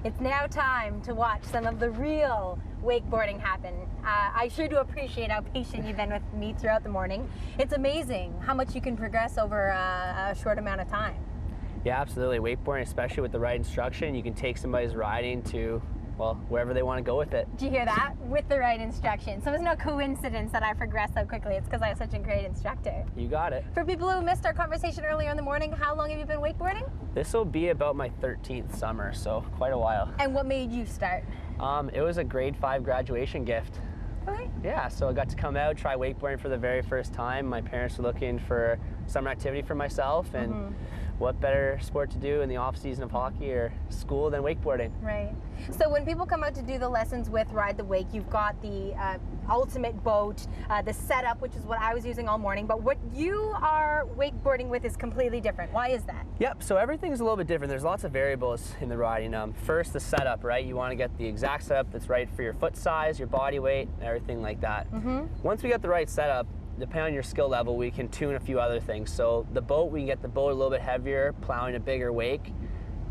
It's now time to watch some of the real wakeboarding happen. I sure do appreciate how patient you've been with me throughout the morning. It's amazing how much you can progress over a short amount of time. Yeah, absolutely. Wakeboarding, especially with the right instruction, you can take somebody's riding to, well, wherever they want to go with it. Do you hear that? With the right instruction. So it's no coincidence that I progressed so quickly. It's because I have such a great instructor. You got it. For people who missed our conversation earlier in the morning, how long have you been wakeboarding? This will be about my 13th summer, so quite a while. And what made you start? It was a grade 5 graduation gift. Okay. Yeah, so I got to come out, try wakeboarding for the very first time. My parents were looking for summer activity for myself, and what better sport to do in the off season of hockey or school than wakeboarding? Right. So when people come out to do the lessons with Ride the Wake, you've got the ultimate boat, the setup, which is what I was using all morning, but what you are wakeboarding with is completely different. Why is that? Yep, so everything's a little bit different. There's lots of variables in the riding. First, the setup, right? You want to get the exact setup that's right for your foot size, your body weight, everything like that. Once we get the right setup, depending on your skill level, we can tune a few other things. So the boat, we can get the boat a little bit heavier, plowing a bigger wake,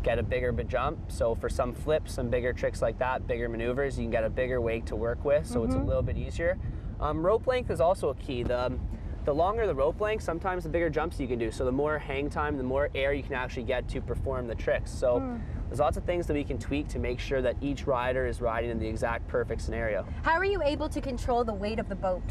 get a bigger jump. So for some flips, some bigger tricks like that, bigger maneuvers, you can get a bigger wake to work with, so it's a little bit easier. Rope length is also a key. The longer the rope length, sometimes the bigger jumps you can do. So the more hang time, the more air you can actually get to perform the tricks. So there's lots of things that we can tweak to make sure that each rider is riding in the exact perfect scenario. How are you able to control the weight of the boat?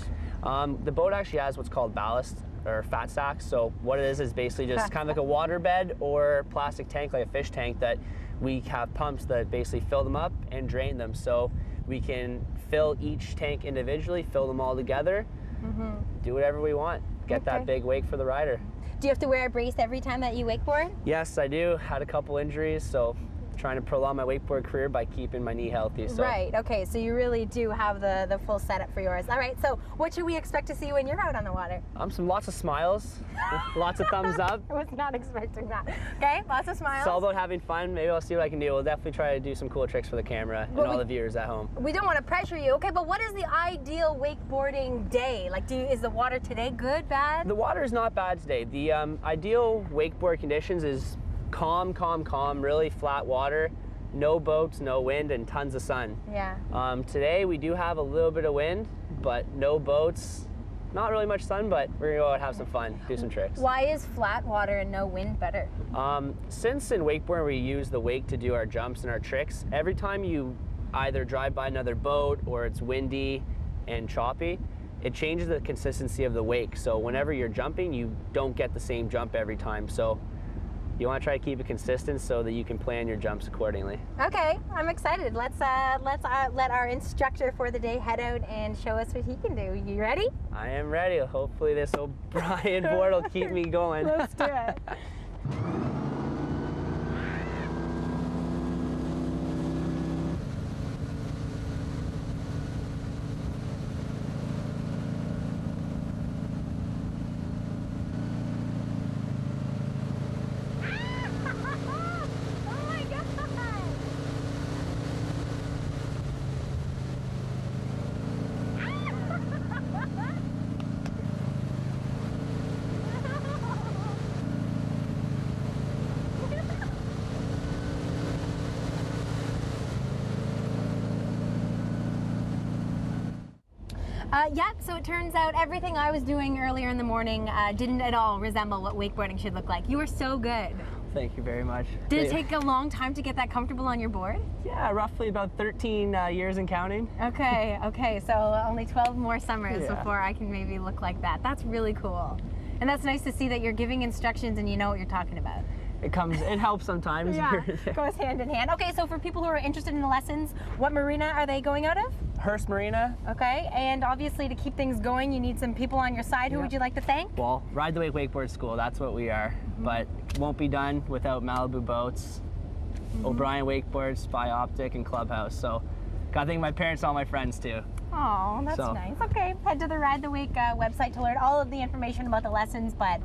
The boat actually has what's called ballast or fat sacks. So what it is basically just kind of like a water bed or plastic tank, like a fish tank, that we have pumps that basically fill them up and drain them. So we can fill each tank individually, fill them all together, do whatever we want, get that big wake for the rider. Do you have to wear a brace every time that you wakeboard? Yes, I do. Had a couple injuries, so trying to prolong my wakeboard career by keeping my knee healthy. So. Right, okay, so you really do have the full setup for yours. All right, so what should we expect to see when you're out on the water? Lots of smiles, lots of thumbs up. I was not expecting that. Okay, lots of smiles. It's all about having fun. Maybe I'll see what I can do. We'll definitely try to do some cool tricks for the camera and all the viewers at home. We don't want to pressure you, okay, but what is the ideal wakeboarding day? Like, is the water today good, bad? The water is not bad today. The ideal wakeboard conditions is calm, really flat water, no boats, no wind, and tons of sun. Yeah. Today we do have a little bit of wind, but no boats, not really much sun, but we're gonna go out and have some fun, do some tricks. Why is flat water and no wind better? Since in wakeboarding we use the wake to do our jumps and our tricks, every time you either drive by another boat or it's windy and choppy, it changes the consistency of the wake. So whenever you're jumping, you don't get the same jump every time. So you want to try to keep it consistent so that you can plan your jumps accordingly. Okay, I'm excited. Let's let our instructor for the day head out and show us what he can do. You ready? I am ready. Hopefully this O'Brien board will keep me going. Let's do it. Yeah, so it turns out everything I was doing earlier in the morning didn't at all resemble what wakeboarding should look like. You were so good. Thank you very much. Did it take a long time to get that comfortable on your board? Yeah, roughly about 13 years and counting. Okay, so only 12 more summers before I can maybe look like that. That's really cool. And that's nice to see that you're giving instructions and you know what you're talking about. It helps sometimes. Yeah, goes hand in hand. Okay, so for people who are interested in the lessons, what marina are they going out of? HURST Marina. Okay, and obviously to keep things going, you need some people on your side. Who would you like to thank? Well, Ride the Wake Wakeboard School, that's what we are. But it won't be done without Malibu Boats, O'Brien Wakeboards, Spy Optic, and Clubhouse. So, gotta thank my parents and all my friends too. Oh, that's nice. Okay, head to the Ride the Wake website to learn all of the information about the lessons, but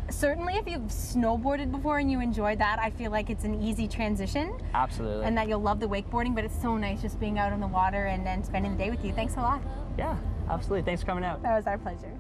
certainly if you've snowboarded before and you enjoyed that, I feel like it's an easy transition. Absolutely. And that you'll love the wakeboarding, but it's so nice just being out on the water and spending the day with you. Thanks a lot. Yeah, absolutely. Thanks for coming out. That was our pleasure.